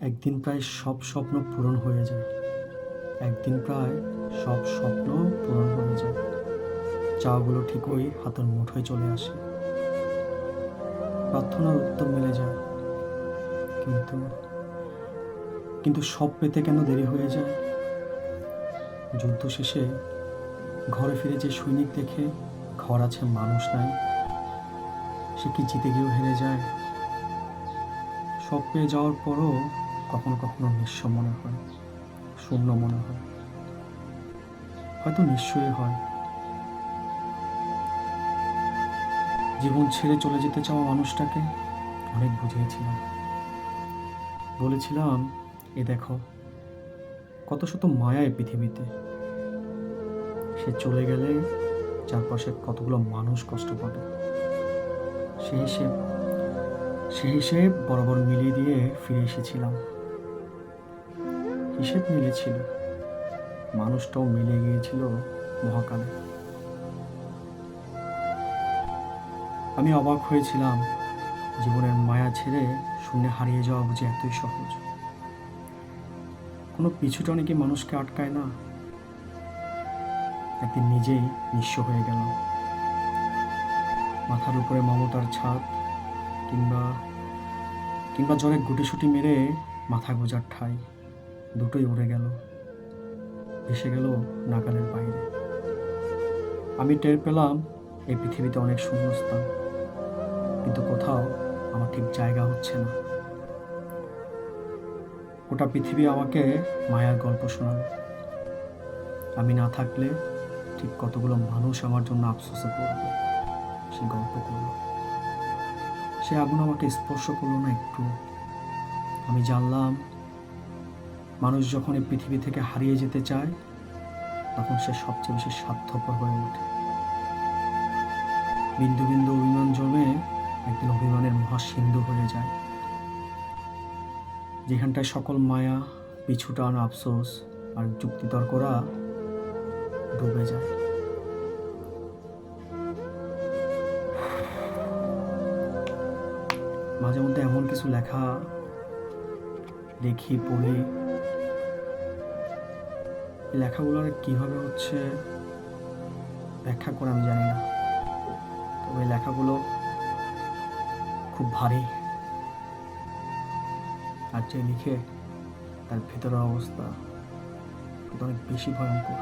একদিন প্রায় সব স্বপ্ন পূরণ হয়ে যায়। একদিন প্রায় সব স্বপ্ন পূরণ হয়ে যায়। চাওয়াগুলো ঠিকই হাতের মুঠোয় চলে আসে। প্রার্থনার উত্তর মিলে যায়। কিন্তু কিন্তু সব পেতে কেন দেরি হয়ে যায়? যুদ্ধ শেষে ঘরে ফিরে যে সৈনিক দেখে ঘর আছে মানুষ নাই, সে কি জিতে গিয়েও হেরে যায়? সব পেয়ে যাওয়ার পরও কখনো কখনো নিঃস্ব মনে হয়, শূন্য মনে হয়। হয়তো নিশ্চয়ই হয়। জীবন ছেড়ে চলে যেতে চাওয়া মানুষটাকে অনেক বুঝিয়েছিলাম। বলেছিলাম, এ দেখো কত শত মায়া এই পৃথিবীতে। সে চলে গেলে চারপাশে কতগুলো মানুষ কষ্ট পাবে। সে হিসেব সে হিসেব বরাবর মিলিয়ে দিয়ে ফিরে এসেছিলাম। হিসেব মিলেছিল, মানুষটাও মিলে গিয়েছিল মহাকালে। আমি অবাক হয়েছিলাম, জীবনের মায়া ছেড়ে শূন্যে হারিয়ে যাওয়া বুঝি এতই সহজ। কোনো পিছুটানে কি মানুষকে আটকায় না? একদিন নিজেই নিঃস্ব হয়ে গেলাম। মাথার উপরে মমতার ছাদ, কিংবা কিংবা জ্বরে গুটিসুটি মেরে মাথা গোজার ঠাই, দুটোই উড়ে গেল, ভেসে গেল নাগালের বাইরে। আমি টের পেলাম এই পৃথিবীতে অনেক শূন্যস্থান, কিন্তু কোথাও আমার ঠিক জায়গা হচ্ছে না। গোটা পৃথিবী আমাকে মায়ার গল্প শোনালো। আমি না থাকলে ঠিক কতগুলো মানুষ আমার জন্য আফসোসে পড়বে, সে গল্প করলো। সে আগুন আমাকে স্পর্শ করলো না একটু। আমি জানলাম, মানুষ যখন এই পৃথিবী থেকে হারিয়ে যেতে চায়, তখন সে সবচেয়ে বেশি স্বার্থপর হয়ে ওঠে। বিন্দু বিন্দু অভিমান জমে একদিন অভিমানের মহাসিন্ধু হয়ে যায়, যেখানটায় সকল মায়া, পিছুটান, আফসোস আর যুক্তিতর্করা ডুবে যায়। মাঝে মধ্যে এমন কিছু লেখা দেখি, পড়ি। এই লেখাগুলোর কিভাবে হচ্ছে ব্যাখ্যা করে আমি জানি না, তবে এই লেখাগুলো খুব ভারী। আর যে লিখে তার ভেতরের অবস্থা অনেক বেশি ভয়ঙ্কর।